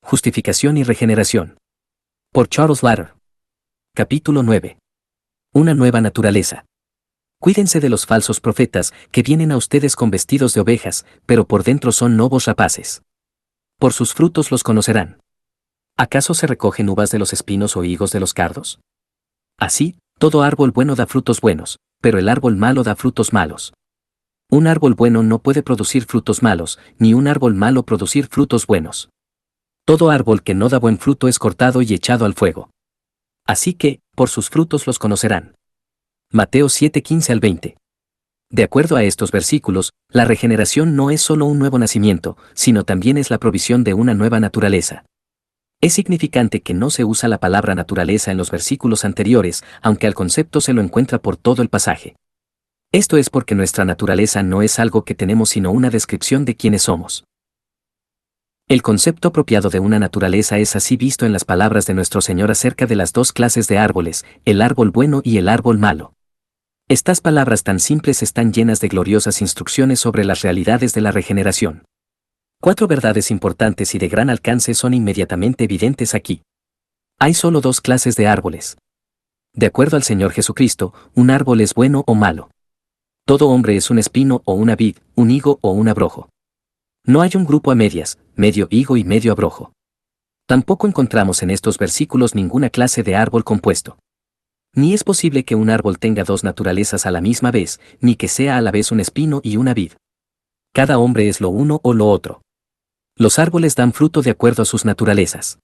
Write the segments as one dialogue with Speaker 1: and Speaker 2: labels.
Speaker 1: Justificación y regeneración. Por Charles Latter. Capítulo 9. Una nueva naturaleza. Cuídense de los falsos profetas que vienen a ustedes con vestidos de ovejas, pero por dentro son lobos rapaces. Por sus frutos los conocerán. ¿Acaso se recogen uvas de los espinos o higos de los cardos? Así, todo árbol bueno da frutos buenos, pero el árbol malo da frutos malos. Un árbol bueno no puede producir frutos malos, ni un árbol malo producir frutos buenos. Todo árbol que no da buen fruto es cortado y echado al fuego. Así que, por sus frutos los conocerán. Mateo 7:15 al 20. De acuerdo a estos versículos, la regeneración no es solo un nuevo nacimiento, sino también es la provisión de una nueva naturaleza. Es significante que no se usa la palabra naturaleza en los versículos anteriores, aunque al concepto se lo encuentra por todo el pasaje. Esto es porque nuestra naturaleza no es algo que tenemos sino una descripción de quiénes somos. El concepto apropiado de una naturaleza es así visto en las palabras de nuestro Señor acerca de las dos clases de árboles, el árbol bueno y el árbol malo. Estas palabras tan simples están llenas de gloriosas instrucciones sobre las realidades de la regeneración. 4 verdades importantes y de gran alcance son inmediatamente evidentes aquí. Hay solo 2 clases de árboles. De acuerdo al Señor Jesucristo, un árbol es bueno o malo. Todo hombre es un espino o una vid, un higo o un abrojo. No hay un grupo a medias, medio higo y medio abrojo. Tampoco encontramos en estos versículos ninguna clase de árbol compuesto. Ni es posible que un árbol tenga 2 naturalezas a la misma vez, ni que sea a la vez un espino y una vid. Cada hombre es lo uno o lo otro. Los árboles dan fruto de acuerdo a sus naturalezas.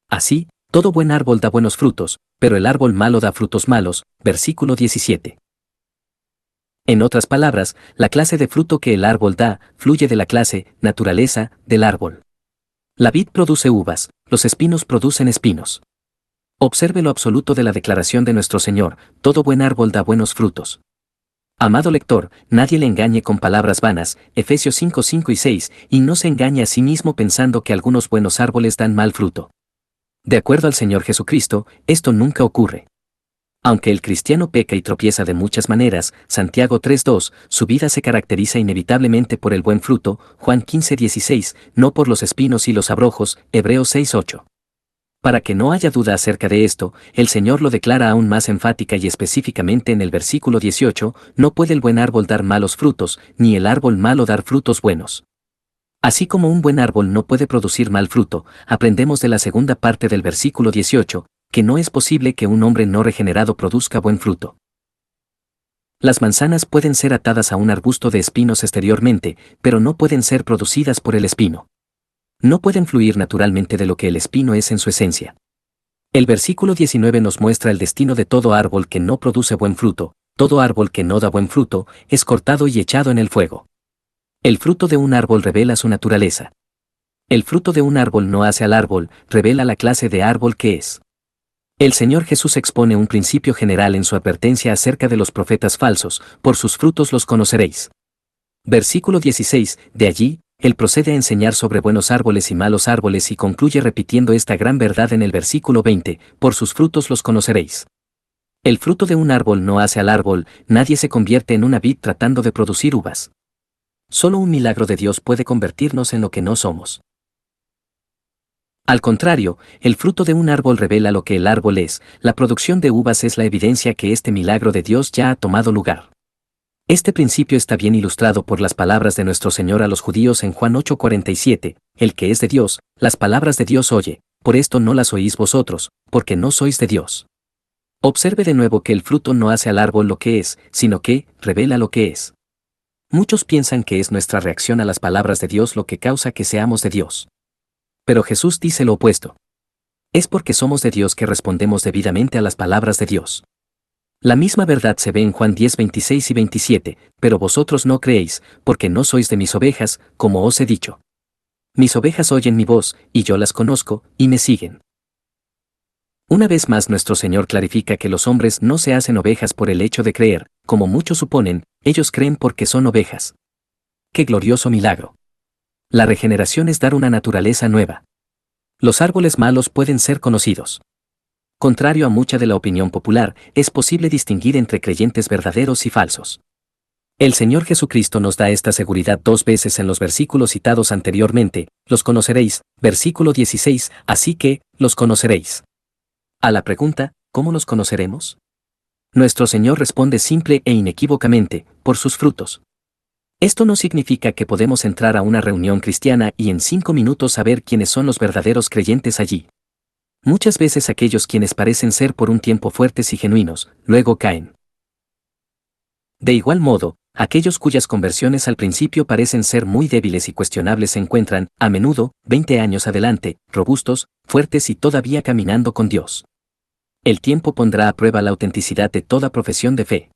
Speaker 1: Así, todo buen árbol da buenos frutos, pero el árbol malo da frutos malos, versículo 17. En otras palabras, la clase de fruto que el árbol da, fluye de la clase, naturaleza, del árbol. La vid produce uvas, los espinos producen espinos. Observe lo absoluto de la declaración de nuestro Señor, todo buen árbol da buenos frutos. Amado lector, nadie le engañe con palabras vanas, Efesios 5:5 y 6, y no se engañe a sí mismo pensando que algunos buenos árboles dan mal fruto. De acuerdo al Señor Jesucristo, esto nunca ocurre. Aunque el cristiano peca y tropieza de muchas maneras, Santiago 3:2, su vida se caracteriza inevitablemente por el buen fruto, Juan 15:16, no por los espinos y los abrojos, Hebreos 6:8. Para que no haya duda acerca de esto, el Señor lo declara aún más enfática y específicamente en el versículo 18, no puede el buen árbol dar malos frutos, ni el árbol malo dar frutos buenos. Así como un buen árbol no puede producir mal fruto, aprendemos de la segunda parte del versículo 18, que no es posible que un hombre no regenerado produzca buen fruto. Las manzanas pueden ser atadas a un arbusto de espinos exteriormente, pero no pueden ser producidas por el espino. No pueden fluir naturalmente de lo que el espino es en su esencia. El versículo 19 nos muestra el destino de todo árbol que no produce buen fruto, todo árbol que no da buen fruto, es cortado y echado en el fuego. El fruto de un árbol revela su naturaleza. El fruto de un árbol no hace al árbol, revela la clase de árbol que es. El Señor Jesús expone un principio general en su advertencia acerca de los profetas falsos, por sus frutos los conoceréis. Versículo 16, de allí, Él procede a enseñar sobre buenos árboles y malos árboles y concluye repitiendo esta gran verdad en el versículo 20, por sus frutos los conoceréis. El fruto de un árbol no hace al árbol, nadie se convierte en una vid tratando de producir uvas. Solo un milagro de Dios puede convertirnos en lo que no somos. Al contrario, el fruto de un árbol revela lo que el árbol es, la producción de uvas es la evidencia que este milagro de Dios ya ha tomado lugar. Este principio está bien ilustrado por las palabras de nuestro Señor a los judíos en Juan 8:47, el que es de Dios, las palabras de Dios oye, por esto no las oís vosotros, porque no sois de Dios. Observe de nuevo que el fruto no hace al árbol lo que es, sino que revela lo que es. Muchos piensan que es nuestra reacción a las palabras de Dios lo que causa que seamos de Dios. Pero Jesús dice lo opuesto. Es porque somos de Dios que respondemos debidamente a las palabras de Dios. La misma verdad se ve en Juan 10:26 y 27, pero vosotros no creéis, porque no sois de mis ovejas, como os he dicho. Mis ovejas oyen mi voz, y yo las conozco, y me siguen. Una vez más nuestro Señor clarifica que los hombres no se hacen ovejas por el hecho de creer, como muchos suponen, ellos creen porque son ovejas. ¡Qué glorioso milagro! La regeneración es dar una naturaleza nueva. Los árboles malos pueden ser conocidos. Contrario a mucha de la opinión popular, es posible distinguir entre creyentes verdaderos y falsos. El Señor Jesucristo nos da esta seguridad 2 veces en los versículos citados anteriormente: los conoceréis, versículo 16, así que, los conoceréis. A la pregunta, ¿cómo los conoceremos? Nuestro Señor responde simple e inequívocamente: por sus frutos. Esto no significa que podemos entrar a una reunión cristiana y en 5 minutos saber quiénes son los verdaderos creyentes allí. Muchas veces aquellos quienes parecen ser por un tiempo fuertes y genuinos, luego caen. De igual modo, aquellos cuyas conversiones al principio parecen ser muy débiles y cuestionables se encuentran, a menudo, 20 años adelante, robustos, fuertes y todavía caminando con Dios. El tiempo pondrá a prueba la autenticidad de toda profesión de fe.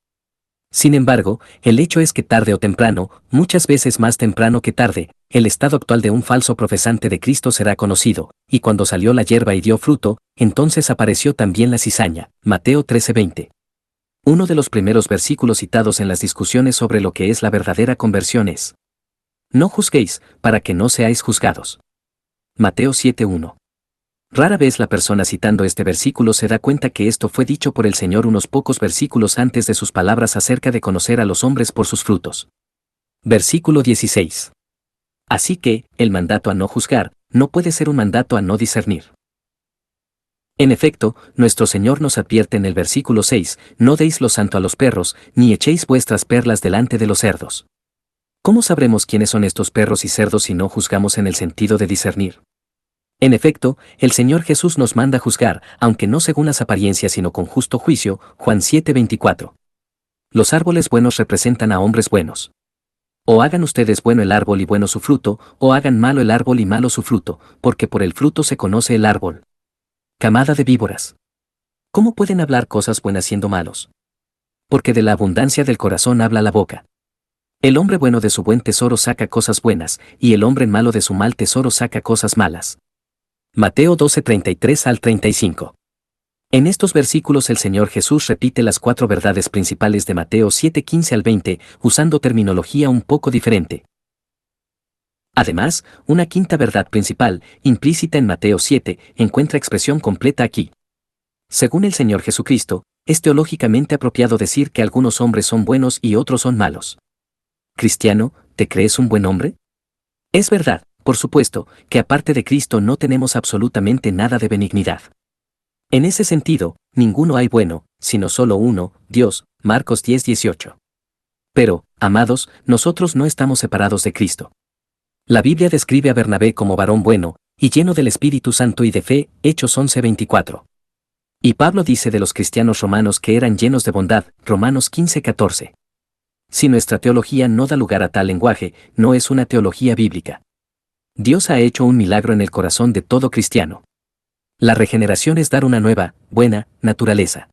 Speaker 1: Sin embargo, el hecho es que tarde o temprano, muchas veces más temprano que tarde, el estado actual de un falso profesante de Cristo será conocido, y cuando salió la hierba y dio fruto, entonces apareció también la cizaña. Mateo 13:20. Uno de los primeros versículos citados en las discusiones sobre lo que es la verdadera conversión es: no juzguéis, para que no seáis juzgados. Mateo 7:1. Rara vez la persona citando este versículo se da cuenta que esto fue dicho por el Señor unos pocos versículos antes de sus palabras acerca de conocer a los hombres por sus frutos. Versículo 16. Así que, el mandato a no juzgar, no puede ser un mandato a no discernir. En efecto, nuestro Señor nos advierte en el versículo 6, no deis lo santo a los perros, ni echéis vuestras perlas delante de los cerdos. ¿Cómo sabremos quiénes son estos perros y cerdos si no juzgamos en el sentido de discernir? En efecto, el Señor Jesús nos manda juzgar, aunque no según las apariencias sino con justo juicio, Juan 7:24. Los árboles buenos representan a hombres buenos. O hagan ustedes bueno el árbol y bueno su fruto, o hagan malo el árbol y malo su fruto, porque por el fruto se conoce el árbol. Camada de víboras. ¿Cómo pueden hablar cosas buenas siendo malos? Porque de la abundancia del corazón habla la boca. El hombre bueno de su buen tesoro saca cosas buenas, y el hombre malo de su mal tesoro saca cosas malas. Mateo 12:33 al 35. En estos versículos el Señor Jesús repite las 4 verdades principales de Mateo 7:15 al 20, usando terminología un poco diferente. Además, una quinta verdad principal, implícita en Mateo 7, encuentra expresión completa aquí. Según el Señor Jesucristo, es teológicamente apropiado decir que algunos hombres son buenos y otros son malos. Cristiano, ¿te crees un buen hombre? Es verdad, por supuesto, que aparte de Cristo no tenemos absolutamente nada de benignidad. En ese sentido, ninguno hay bueno, sino solo uno, Dios. Marcos 10:18. Pero, amados, nosotros no estamos separados de Cristo. La Biblia describe a Bernabé como varón bueno, y lleno del Espíritu Santo y de fe, Hechos 11:24. Y Pablo dice de los cristianos romanos que eran llenos de bondad, Romanos 15:14. Si nuestra teología no da lugar a tal lenguaje, no es una teología bíblica. Dios ha hecho un milagro en el corazón de todo cristiano. La regeneración es dar una nueva, buena, naturaleza.